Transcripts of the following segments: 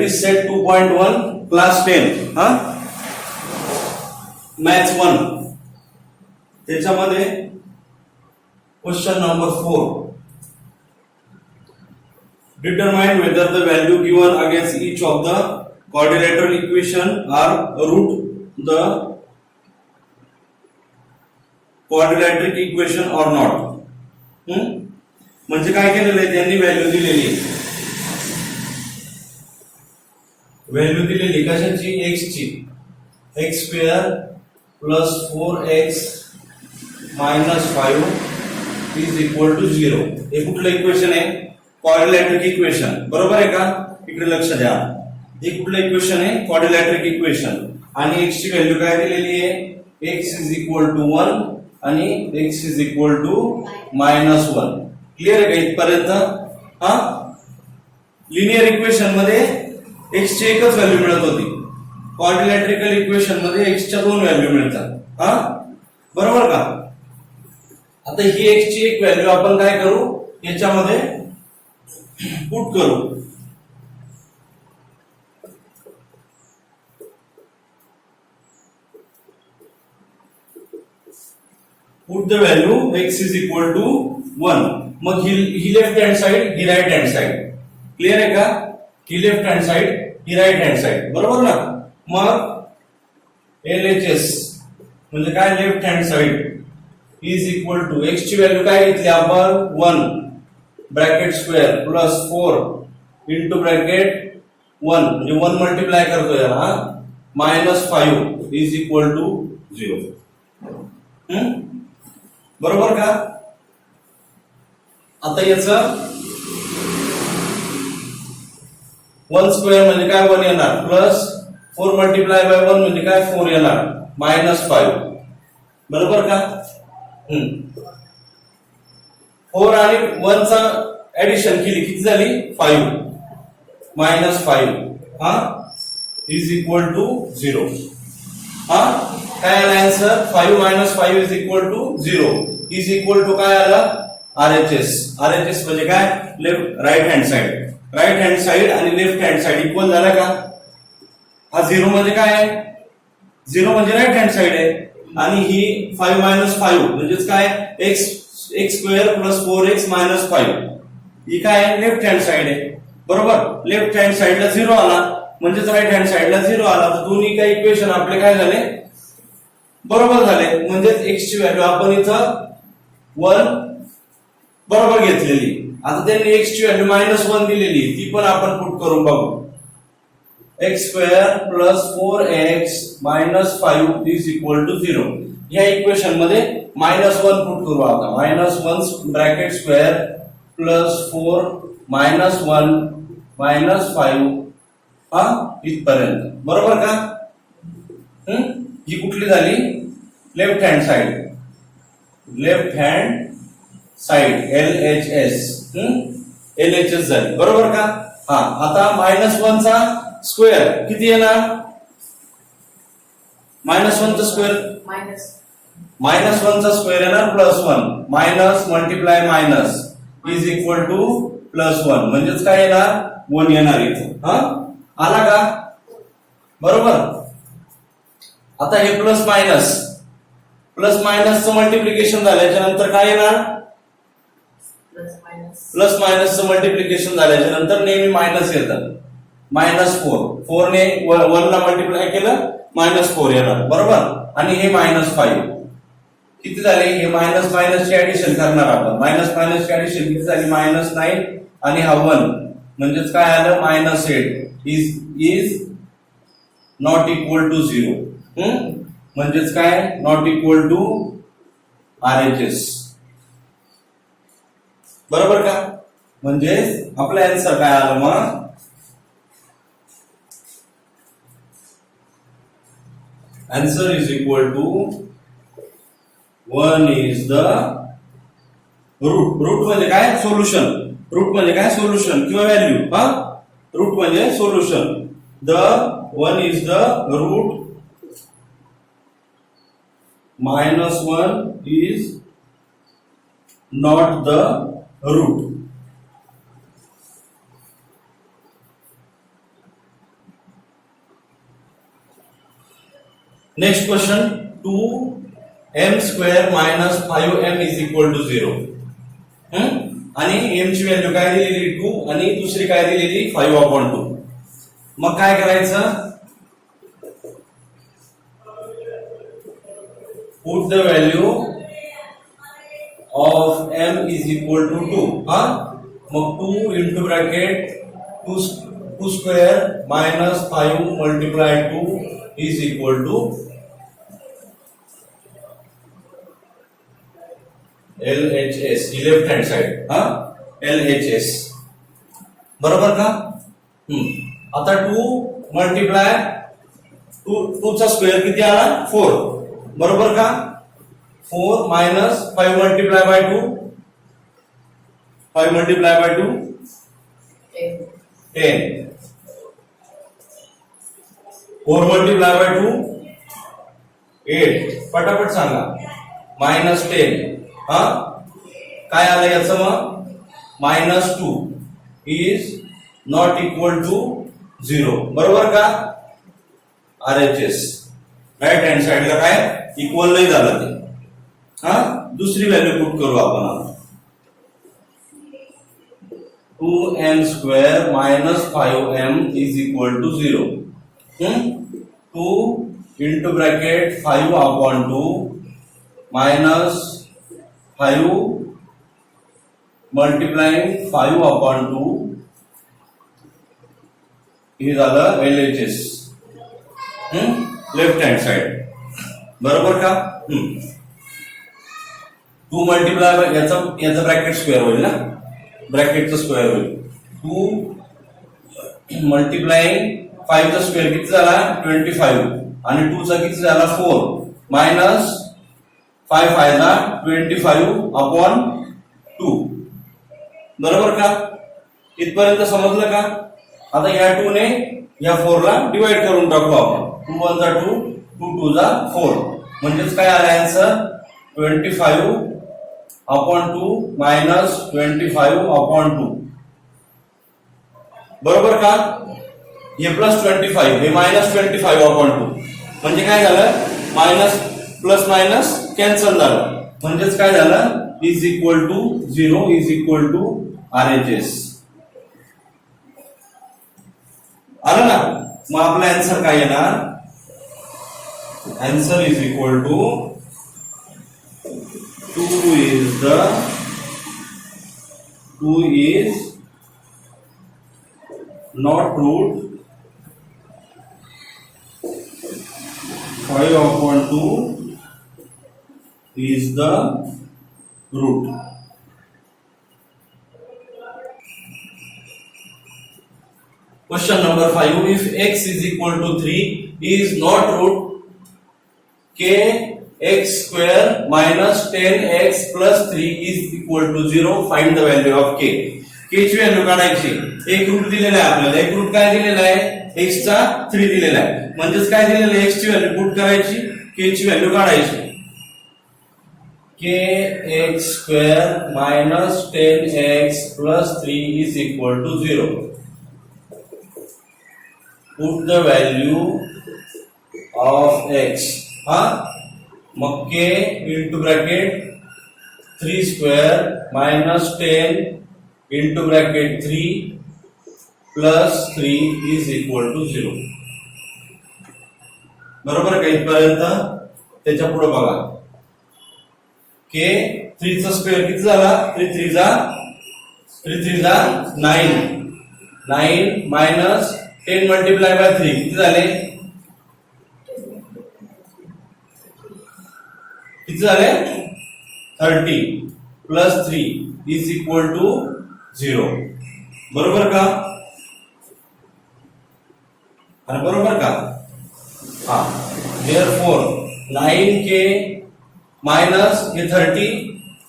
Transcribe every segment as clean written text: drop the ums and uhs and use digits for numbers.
Practice set 2.1 class 10 maths 1 त्याच्यामध्ये question number 4 determine whether the value given against each of the quadrilateral equation are root the quadratic equation or not. म्हणजे काय केलेलं आहे त्यांनी value दिलेली कशाची x ची x square plus 4x minus 5 is equal to 0. हे कुठलं इक्वेशन आहे? क्वाड्रिलॅटरिक इक्वेशन. बरोबर आहे का? इकडे लक्ष द्या. हे कुठलं इक्वेशन आहे? क्वाड्रिलॅटरिक इक्वेशन. आणि x ची व्हॅल्यू काय दिलेली आहे? x इज इक्वल टू 1 आणि x is equal to minus 1. Clear आहे का इथपर्यंत? लिनियर इक्वेशन मध्ये x ची एकच व्हॅल्यू मिळत होती. क्वाड्रिलॅटरिकल इक्वेशन मध्ये x च्या दोन व्हॅल्यू मिळतात. बरोबर का? आता ही x ची एक व्हॅल्यू आपण काय करू? याच्यामध्ये पुट करू. Put the value x is equal to 1. मग ही लेफ्ट हँड साइड, ही राइट हँड साइड. क्लिअर आहे का? ही लेफ्ट हँड साइड, ही राइट हँड साइड. बरोबर ना? मग LHS म्हणजे काय? Left hand side is equal to x ची व्हॅल्यू काय घेतली आपण? 1 bracket square plus 4 into bracket 1 म्हणजे 1 मल्टिप्लाय करतो याला मायनस 5 इज इक्वल टू 0. बरोबर का? आता याचं 1 स्क्वेअर म्हणजे काय? 1 येणार प्लस 4 मल्टिप्लाय बाय 1 म्हणजे काय? 4 येणार मायनस 5. बरोबर का? 4 आणि 1 चा ऍडिशन केली किती झाली? 5 मायनस 5 इज इक्वल टू 0. काय आला answer? 5 minus 5 is equal to 0 is equal to काय आलं? RHS. RHS म्हणजे काय? Left right hand side. Right hand side आणि लेफ्ट हँड साइड इक्वल झाला का? हा 0 म्हणजे काय आहे? 0 म्हणजे राइट हँड साइड आहे. आणि ही 5 मायनस 5 म्हणजेच काय? x square plus 4x minus 5 ही काय आहे? लेफ्ट हँड साइड आहे. बरोबर? लेफ्ट हँड साइडला 0 आला म्हणजेच राइट हँड साइडला 0 आला. तर दोन्ही काय इक्वेशन आपले काय झाले? बरोबर झाले. म्हणजेच x ची व्हॅल्यू आपण इथं 1 बरोबर घेतलेली. आता त्यांनी x ची व्हॅल्यू मायनस 1 दिलेली, ती पण आपण पुट करून बघू. x square plus 4x minus 5 is equal to 0. या इक्वेशन मध्ये मायनस 1 पुट करू. आता minus 1 bracket square plus 4 minus 1 minus 5 इथपर्यंत. बरोबर का? ही कुठली झाली? Left hand side. Left hand side LHS. LHS झाली. बरोबर का? आता मायनस 1 चा स्क्वेअर किती येणार? मायनस 1 चा स्क्वेअर मायनस 1 चा स्क्वेअर येणार plus 1 minus multiply minus is equal two plus 1 म्हणजेच काय येणार? 1 येणार इथे. आला का? बरोबर. आता हे प्लस मायनसचं मल्टिप्लिकेशन झाल्याच्या नंतर काय येणार? प्लस मायनसचं मल्टिप्लिकेशन झाल्याच्या नंतर नेहमी मायनस येतात. मायनस 4 ने 1 ला मल्टिप्लाय केलं मायनस 4 येणार. बरोबर. आणि हे मायनस 5 किती झाले? हे मायनस मायनसची ऍडिशन करणार आपण. मायनस मायनसची ऍडिशन किती झाली? मायनस 9 आणि हा 1 म्हणजेच काय आलं? Minus 8 is not equal to 0. म्हणजेच काय? Not equal to RHS. बरोबर का? म्हणजे आपला आन्सर काय आलं? मग answer is equal to 1 is the root. Root म्हणजे काय? सोल्युशन. रूट म्हणजे काय? सोल्युशन किंवा व्हॅल्यू. रूट म्हणजे solution. The 1 is the root -1 is not the root. Next question 2m² minus 5m is equal to 0. आणि m ची value काय दिलेली 2 आणि दुसरी काय दिलेली 5/2. मग काय करायचं, put the value of m is equal to 2. मग 2 into bracket 2 square minus 5 multiply 2 is equal to LHS, left hand side. LHS बरोबर का. आता 2 मल्टिप्लाय 2 चा स्क्वेअर किती आला 4 बरोबर का. 4 minus 5 multiply by 2, 5 multiply by 2 10, 4 multiply by 2 8. पटापट सांगा. मायनस 10 काय आलं याचं मग -2 इज नॉट इक्वल टू 0 बरोबर का. RHS राईट हँड साइडला काय इक्वल नाही झालं ते. दुसरी व्हॅल्यू पुट करू आपण आता. 2m² minus 5m is equal to 0. 2 into bracket 5/2 minus 5 multiplying 5/2 हे झालं LHS लेफ्ट हँड साइड बरोबर का. 2 मल्टिप्लाय याचा ब्रॅकेट स्क्वेअर होईल ना, ब्रॅकेटचं स्क्वेअर होईल. 2 मल्टिप्लाइंग 5 चा स्क्वेअर किती झाला 25 आणि 2 चा किती झाला 4 मायनस 5 फायदा 25/2 बरोबर का. इथपर्यंत समजलं का. आता या 2 ने या 4 ला डिवाइड करून टाकू आपण. 2 1 जा 2, 2 2 जा 4 म्हणजेच काय आलं आन्सर 25/2 मायनस 25/2 बरोबर का. हे प्लस 25 हे मायनस 25/2 म्हणजे काय झालं मायनस प्लस मायनस कॅन्सल झालं म्हणजेच काय झालं is equal to 0 is equal to RHS आलं ना. मग आपला आन्सर काय येणार, answer is equal to 2 is not root 5/2 is the root. Question number 5. If x is equal to 3 is not root kx² minus 10x plus 3 is equal to 0, find the value of k. k ची value काढायची. एक route दिलेला आहे आपल्याला. एक route काय दिलेला आहे x चा 3 दिलेला आहे म्हणजेच काय दिलेलं आहे x ची व्हॅल्यू पुट करायची, k ची व्हॅल्यू काढायची. kx² minus 10x plus 3 is equal to 0. Put the value of x. मग k into bracket 3 square minus 10 into bracket 3 plus 3 is equal to 0. बरोबर का इथपर्यंत. त्याच्या पुढे बघा k 3 चा स्क्वेअर किती झाला 3 3 जा 9 9 मायनस 10 मल्टिप्लाय बाय 3 किती झाले किती झाले 30 प्लस 3 इज इक्वल टू 0 बरोबर का. बरोबर का. therefore 9k मायनस हे 30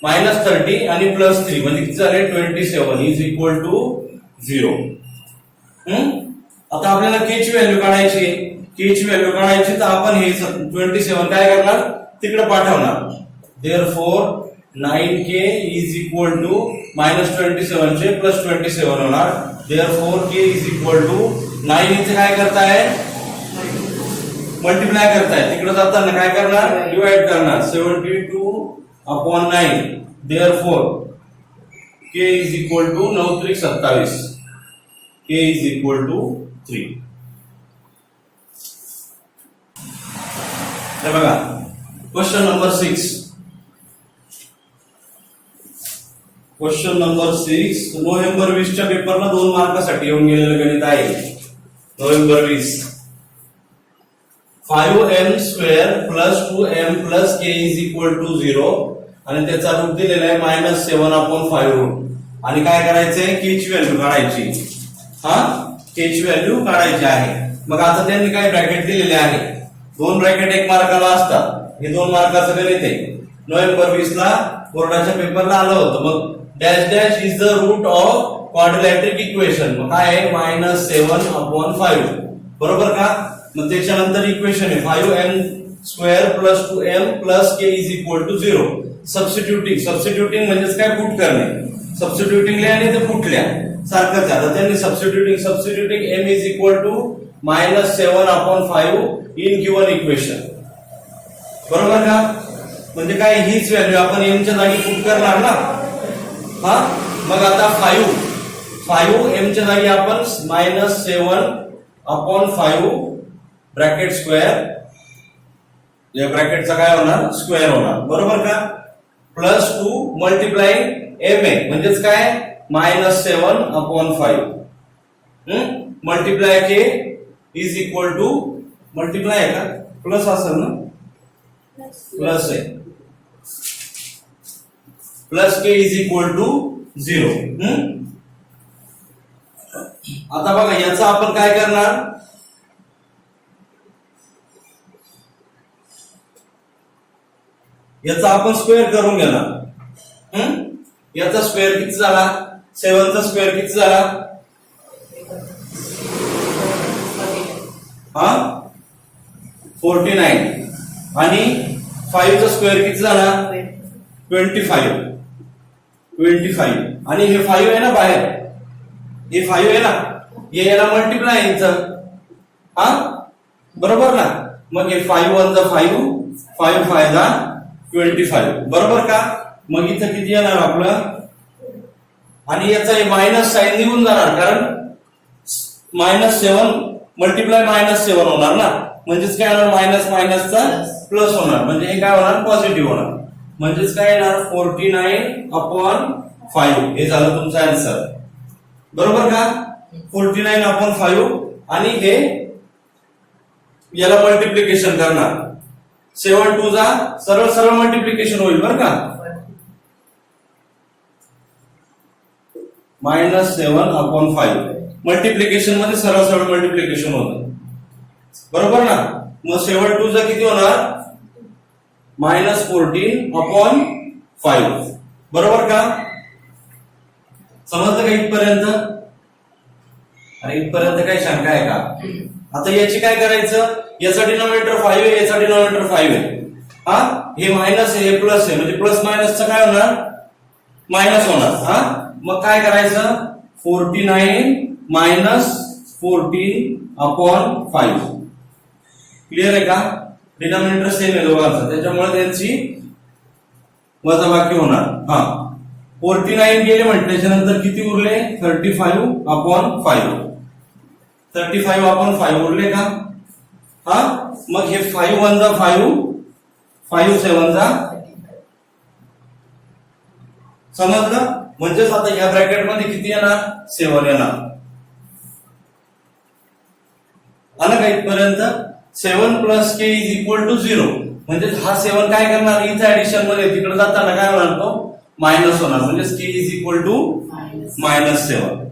मायनस 30 आणि प्लस 3 म्हणजे किती झाले 27 इज इक्वल टू 0. आता आपल्याला k ची व्हॅल्यू काढायची. k ची व्हॅल्यू काढायची तर आपण हे 27 काय करणार तिकडे पाठवणार. therefore 9k is equal to minus 27 चे plus 27 होणार. therefore k is equal to 9 इथे काय करताय मल्टिप्लाय करताय तिकडे जाताना काय करणार डिवाइड करणार 72/9 therefore k is equal to 9 त्रिक 27 k इज इक्वल टू 3. हे बघा question number 6. Question number 6 November 20 च्या पेपरला 2 मार्कासाठी येऊन गेलेलं गणित आहे. November 20 5m² plus 2m plus k is equal to 0 आणि त्याचा रूट दिलेला आहे -7/5 रूट. आणि काय करायचंय k ची व्हॅल्यू काढायची. k ची व्हॅल्यू काढायची आहे. मग आता त्यांनी काय ब्रॅकेट दिलेले आहे. 2 ब्रॅकेट 1 मार्काला असतात. हे 2 मार्काचं गणित आहे. नोव्हेंबर 20 ला बोर्डाच्या पेपरला आलं होतं. मग dash dash is the root of quadratic equation. मग काय आहे -7/5 बरोबर का. मग त्याच्यानंतर इक्वेशन आहे 5m² plus 2m plus k is equal to 0. Substituting म्हणजेच काय पुट करणे. सबस्टिट्यूटिंग लिहा आणि ते पुट लिहा सारखंच आहे. आता त्यांनी substituting m is equal to -7/5 in given equation बरोबर का. म्हणजे काय हीच व्हॅल्यू आपण m च्या जागी पुट करणार ना. मग आता 5 m च्या जागी आपण -7/5 ब्रॅकेट स्क्वेअर या ब्रॅकेटचा काय होणार स्क्वेअर होणार बरोबर का. प्लस 2 मल्टिप्लाय m आहे म्हणजेच काय -7/5 multiply k is equal to multiply आहे का प्लस असेल ना प्लस आहे plus k is equal to 0. आता बघा याचा आपण काय करणार. याचा आपण स्क्वेअर करून घेणार. याचा स्क्वेअर किती झाला 7 चा स्क्वेअर किती झाला 49 आणि 5 चा स्क्वेअर किती झाला 25 आणि हे 5 आहे ना बाहेर हे 5 आहे ना हे याला मल्टिप्लाय यायचं बरोबर ना. मग हे 5 1 जा 5 5 5 जा 25 बरोबर का. मग इथं किती येणार आपलं आणि याचा मायनस साइन निघून जाणार कारण -7 मल्टिप्लाय -7 होणार ना. म्हणजेच काय होणार मायनस मायनसचा प्लस होणार म्हणजे हे काय होणार पॉझिटिव्ह होणार. म्हणजेच काय येणार 49/5 हे झालं तुमचा आन्सर बरोबर का. 49/5 आणि हे याला मल्टिप्लिकेशन करणार 7 2 जा सरळ सरळ मल्टिप्लिकेशन होईल बरं का. -7/5 मल्टिप्लिकेशन मध्ये सरळ सरळ मल्टिप्लिकेशन होतं बरोबर ना. मग 7 2 जा किती होणार -14/5 बरोबर का. समजलं का इथपर्यंत. अरे इथपर्यंत काही शंका आहे का. आता याची काय करायचं याचा डिनॉमिनेटर 5 आहे याचा डिनॉमिनेटर 5 आहे. हे मायनस आहे हे प्लस आहे म्हणजे प्लस मायनसचं काय होणार मायनस होणार. मग काय करायचं 49 - 14/5 क्लिअर आहे का. डिनॉमिनेटर सेम आहे दोघांचा त्याच्यामुळे त्यांची वजाबाकी होणार. 49 गेले म्हणजे त्याच्यानंतर किती उरले 35/5 35/5 उरले का. मग हे 5 1 जा 5 5 7 जा समजलं. म्हणजेच आता या ब्रॅकेट मध्ये किती येणार 7 येणार आलं का इथपर्यंत. 7 plus k is equal to 0 म्हणजे हा 7 काय करणार इथे ऍडिशन मध्ये तिकडे जाताना काय होणार तो मायनस होणार म्हणजे k इज इक्वल टू -7